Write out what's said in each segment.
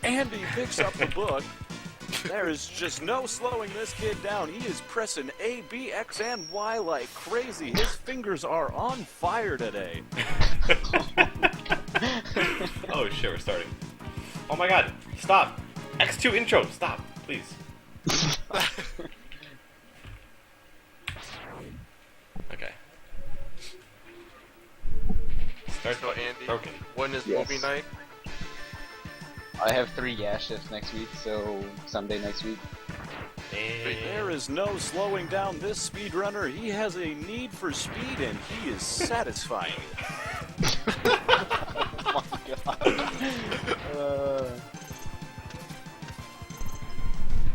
Andy picks up the book. There is just no slowing this kid down. He is pressing A, B, X, and Y like crazy. His fingers are on fire today. Oh shit, we're starting. Oh my god, stop! X2 intro, stop, please. Okay. Start So Andy, broken. when is Yes. movie night? I have 3 gas shifts next week, so Sunday next week. There is no slowing down this speedrunner. He has a need for speed, and he is satisfying. Oh my god.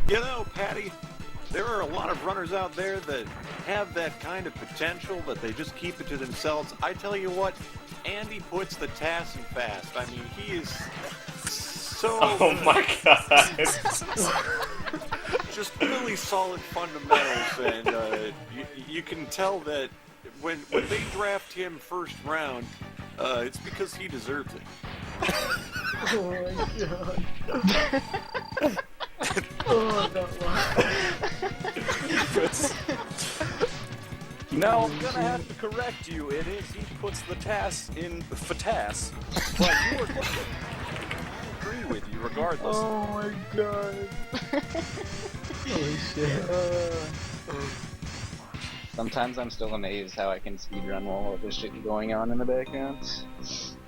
You know, Patty, there are a lot of runners out there that have that kind of potential, but they just keep it to themselves. I tell you what, Andy puts the task in fast. I mean, he is so Oh my god. just really solid fundamentals, and you can tell that when they draft him first round, it's because he deserves it. Oh my god. Oh, that Now, I'm gonna have to correct you. It is he puts the task in FATAS, but you are I agree with you regardless. Oh my god. Holy shit. Sometimes I'm still amazed how I can speedrun while all this shit going on in the background.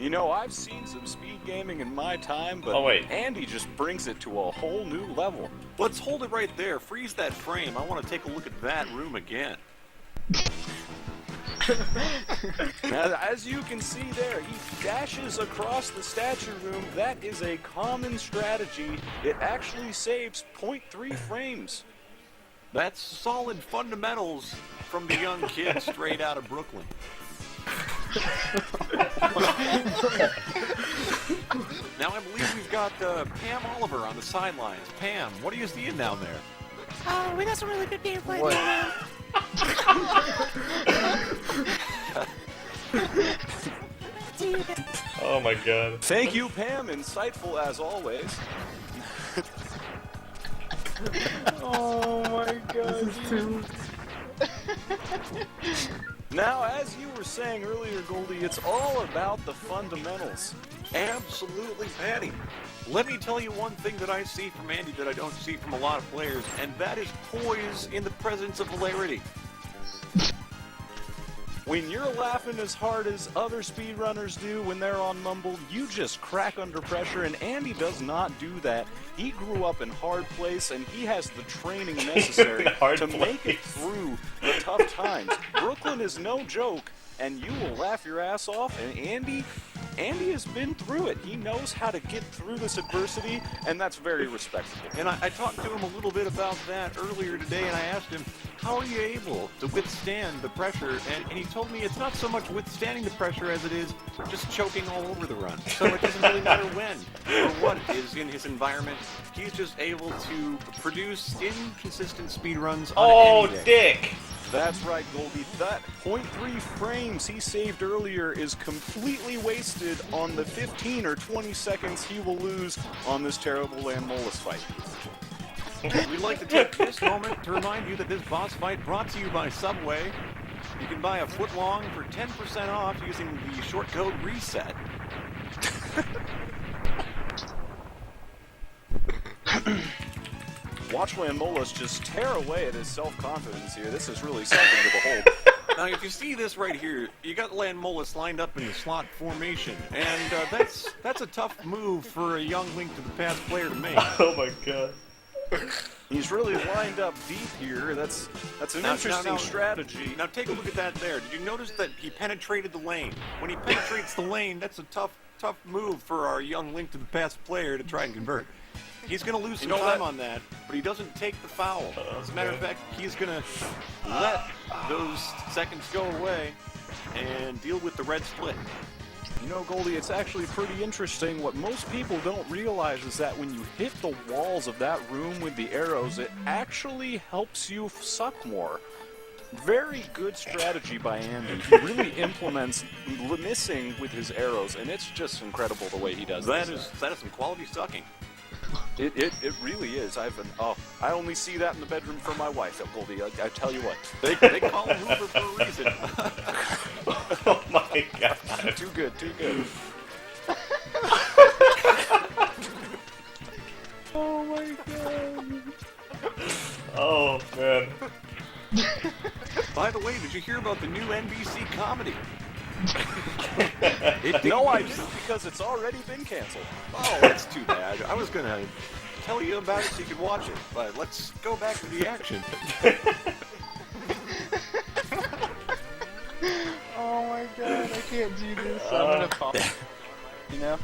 You know, I've seen some speed gaming in my time, but Oh, wait. Andy just brings it to a whole new level. Let's hold it right there. Freeze that frame. I want to take a look at that room again. As you can see there, he dashes across the statue room. That is a common strategy. It actually saves 0.3 frames. That's solid fundamentals from the young kid straight out of Brooklyn. Now I believe we've got Pam Oliver on the sidelines. Pam, what are you seeing down there? Oh, we got some really good gameplay What? going on. Oh my god. Thank you, Pam. Insightful as always. Oh my god. This is too... Now, as you were saying earlier, Goldie, it's all about the fundamentals. Absolutely, Patty. Let me tell you one thing that I see from Andy that I don't see from a lot of players, and that is poise in the presence of hilarity. When you're laughing as hard as other speedrunners do when they're on Mumble, you just crack under pressure, and Andy does not do that. He grew up in hard place, and he has the training necessary Hard to make it place. through the tough times. Brooklyn is no joke, and you will laugh your ass off, and Andy has been through it. He knows how to get through this adversity, and that's very respectable. And I talked to him a little bit about that earlier today, and I asked him, how are you able to withstand the pressure? And he told me it's not so much withstanding the pressure as it is just choking all over the run. So it doesn't really matter when or what is in his environment. He's just able to produce inconsistent speed runs on Oh, any day. dick! That's right, Goldie. That 0.3 frames he saved earlier is completely wasted on the 15 or 20 seconds he will lose on this terrible Landmolus fight. We'd like to take this moment to remind you that this boss fight brought to you by Subway. You can buy a foot long for 10% off using the short code RESET. Watch Landmolus just tear away at his self-confidence here. This is really something to behold. Now, if you see this right here, you got Landmolus lined up in the slot formation, and that's a tough move for a young Link to the Past player to make. Oh my god. He's really lined up deep here. That's an interesting strategy. Now take a look at that there. Did you notice that he penetrated the lane? When he penetrates the lane, that's a tough move for our young Link to the Past player to try and convert. He's going to lose some time on that, but he doesn't take the foul. As a matter of fact, he's going to let those seconds go away and deal with the red split. You know, Goldie, it's actually pretty interesting. What most people don't realize is that when you hit the walls of that room with the arrows, it actually helps you suck more. Very good strategy by Andy. He really implements missing with his arrows, and it's just incredible the way he does That this. is some quality sucking. It really is. I only see that in the bedroom for my wife, Goldie. I tell you what. They call him Hoover for a reason. Oh my god. Too good, too good. Oh my god. Oh man. By the way, did you hear about the new NBC comedy? No, I didn't because it's already been canceled. Oh, that's too bad. I was gonna tell you about it so you could watch it, but let's go back to the action. Oh my god, I can't do this. I'm gonna fall. You know?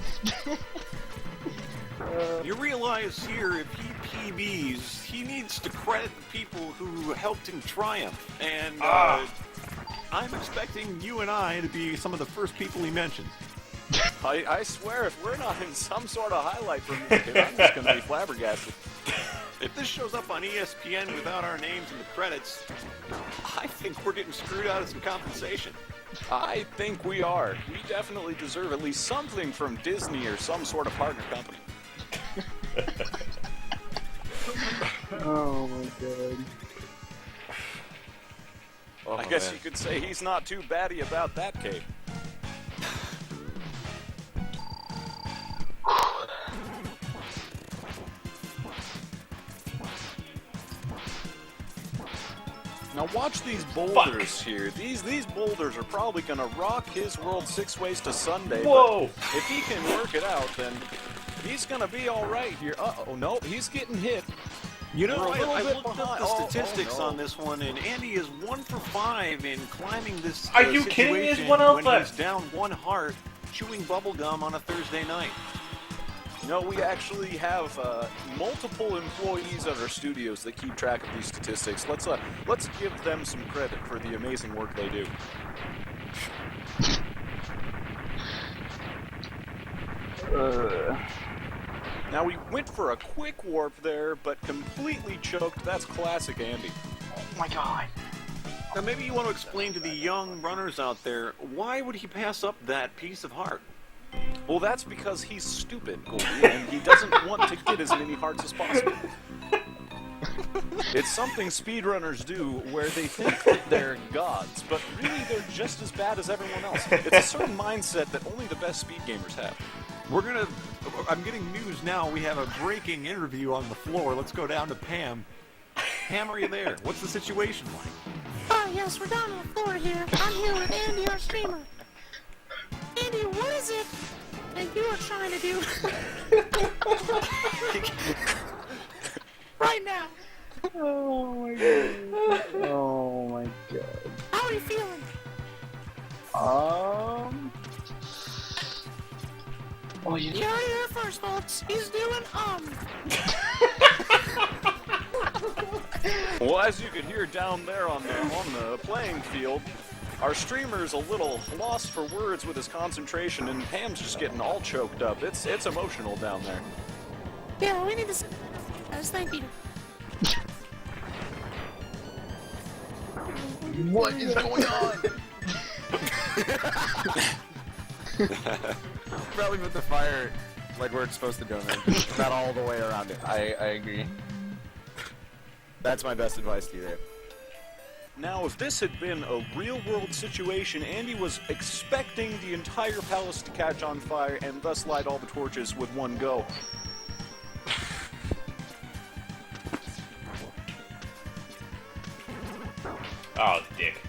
You realize here, if he PBs, he needs to credit the people who helped him triumph, and I'm expecting you and I to be some of the first people he mentions. I swear, if we're not in some sort of highlight from this kid, I'm just gonna be flabbergasted. If this shows up on ESPN without our names in the credits, I think we're getting screwed out of some compensation. I think we are. We definitely deserve at least something from Disney or some sort of partner company. Oh my god. Oh, I guess man. you could say he's not too batty about that, Kate. Now watch these boulders here. These boulders are probably gonna rock his world 6 ways to Sunday. Whoa! But if he can work it out, then he's gonna be all right here. Uh-oh, no, he's getting hit. You know, We're a little I bit looked up behind. the Oh, statistics no. on this one, and Andy is 1 for 5 in climbing this Are you kidding me? There's situation one out when left. he's down 1 heart, chewing bubblegum on a Thursday night. No, we actually have multiple employees at our studios that keep track of these statistics. Let's give them some credit for the amazing work they do. Now we went for a quick warp there, but completely choked. That's classic Andy. Now, maybe you want to explain to the young runners out there, why would he pass up that piece of heart? Well, that's because he's stupid, Goldie, and he doesn't want to get as many hearts as possible. It's something speedrunners do where they think that they're gods, but really they're just as bad as everyone else. It's a certain mindset that only the best speed gamers have. I'm getting news now. We have a breaking interview on the floor. Let's go down to Pam. Pam, are you there? What's the situation like? Oh, yes, we're down on the floor here. I'm here with Andy, our streamer. Andy, what is it that you are trying to do right now? Oh my god. Oh my god. How are you feeling? Oh, you You heard it here first, folks. He's doing, Well, as you could hear down there on the playing field, our streamer's a little lost for words with his concentration, and Pam's just getting all choked up. It's emotional down there. Yeah, we need to guys, thank you. What is going on? Probably put the fire like where it's supposed to go, man. Not all the way around it. I agree. That's my best advice to you there. Now, if this had been a real-world situation, Andy was expecting the entire palace to catch on fire and thus light all the torches with one go. Oh, dick.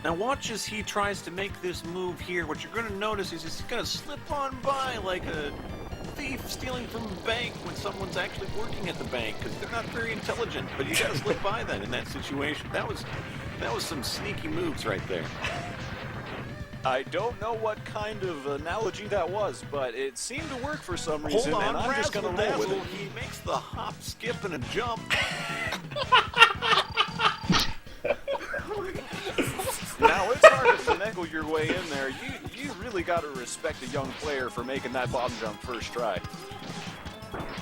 Now watch as he tries to make this move here. What you're going to notice is he's going to slip on by like a thief stealing from a bank when someone's actually working at the bank, because they're not very intelligent. But you got to slip by that in that situation. That was some sneaky moves right there. I don't know what kind of analogy that was, but it seemed to work for some reason, Hold on, and I'm just going to roll with razzle-dazzle. it. He makes the hop, skip, and a jump. Now, it's hard to finagle your way in there. You really got to respect a young player for making that bomb jump first try.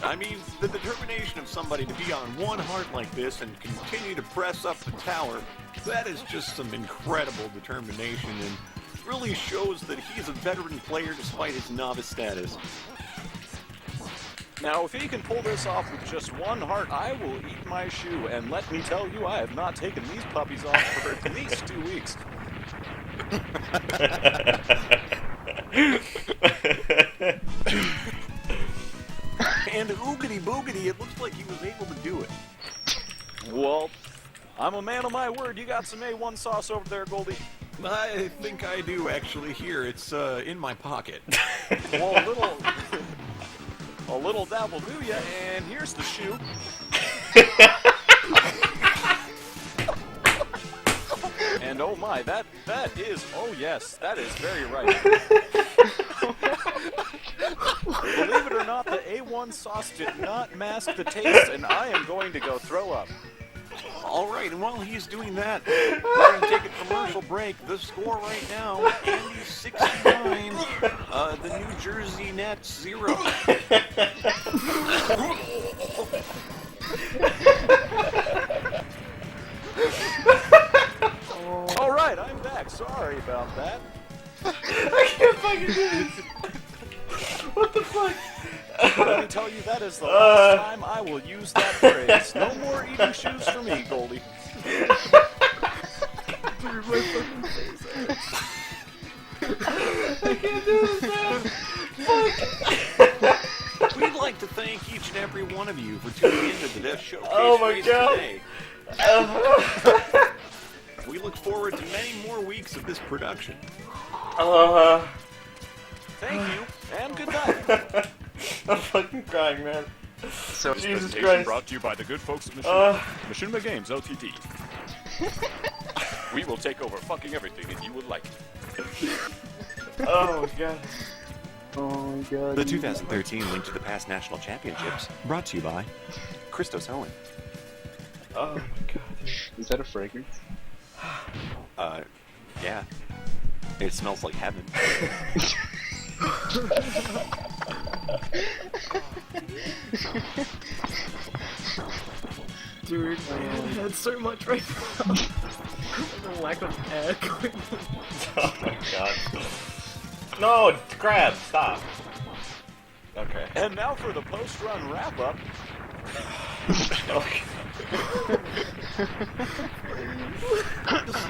I mean, the determination of somebody to be on one heart like this and continue to press up the tower, that is just some incredible determination and really shows that he is a veteran player despite his novice status. Now, if he can pull this off with just one heart, I will eat my shoe. And let me tell you, I have not taken these puppies off for at least 2 weeks. And oogity boogity, it looks like he was able to do it. Well, I'm a man of my word. You got some A1 sauce over there, Goldie? I think I do, actually. Here, it's in my pocket. Well, a little dab will do ya, and here's the shoe. And oh my, that is, oh yes, that is very right. Believe it or not, the A1 sauce did not mask the taste, and I am going to go throw up. All right, and while he's doing that, we're going to take a commercial break. The score right now, Andy 69, the New Jersey Nets 0. All right, I'm back. Sorry about that. I can't fucking do this. What the fuck? Let me tell you, that is the last time I will use that phrase. No more eating shoes for me, Goldie. I can't do this, man. We'd like to thank each and every one of you for tuning into the Death Showcase Oh my race God. today. We look forward to many more weeks of this production. Thank you, and good night. I'm fucking crying, man. So Jesus Presentation Christ. brought to you by the good folks at Machinima. Machinima Games, LTD. We will take over fucking everything, and you will like it. Oh my god. oh my god. The 2013 Link to the Past National Championships, brought to you by Christos Owen. Oh my god. Is that a fragrance? Yeah. It smells like heaven. Dude, I had so much right now. The lack of air going on. Oh my god. No, crab, stop. Okay. And now for the post-run wrap-up. Okay.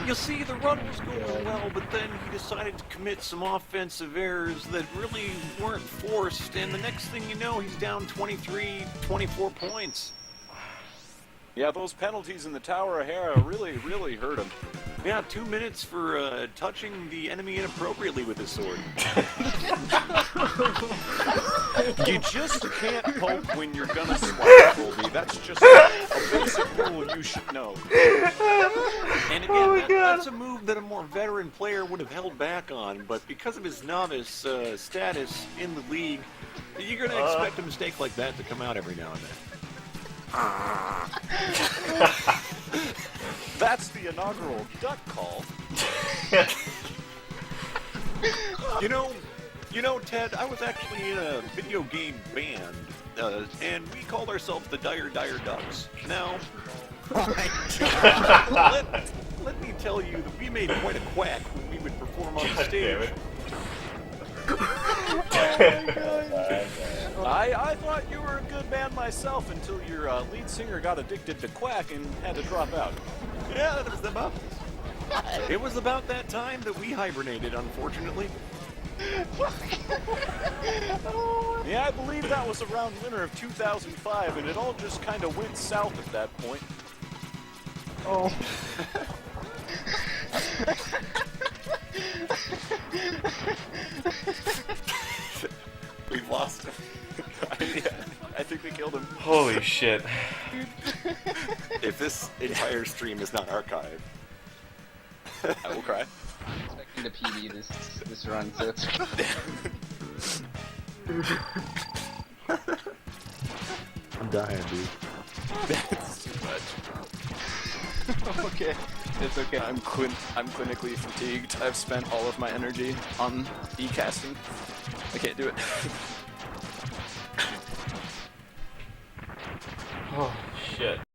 You see, the run was going well, but then he decided to commit some offensive errors that really weren't forced, and the next thing you know, he's down 23, 24 points. Yeah, those penalties in the Tower of Hera really, really hurt him. Yeah, 2 minutes for touching the enemy inappropriately with his sword. You just can't poke when you're gonna swipe, Goldie. That's just a basic rule you should know. And again, that's a move that a more veteran player would have held back on, but because of his novice status in the league, you're going to expect a mistake like that to come out every now and then. That's the inaugural duck call. You know, Ted, I was actually in a video game band, and we called ourselves the Dire Ducks. Now, let me tell you that we made quite a quack when we would perform on the God stage. damn it. I thought you were a good band myself until your lead singer got addicted to quack and had to drop out. Yeah, it was about that time that we hibernated, unfortunately. Yeah, I believe that was around winter of 2005, and it all just kind of went south at that point. Oh. We've lost him. I think we killed him. Holy shit. If this entire stream is not archived, I will cry. I'm expecting to PB this run, so it's I'm dying, dude. That's too much. Okay. It's okay. I'm clinically fatigued. I've spent all of my energy on e-casting. I can't do it. Oh shit.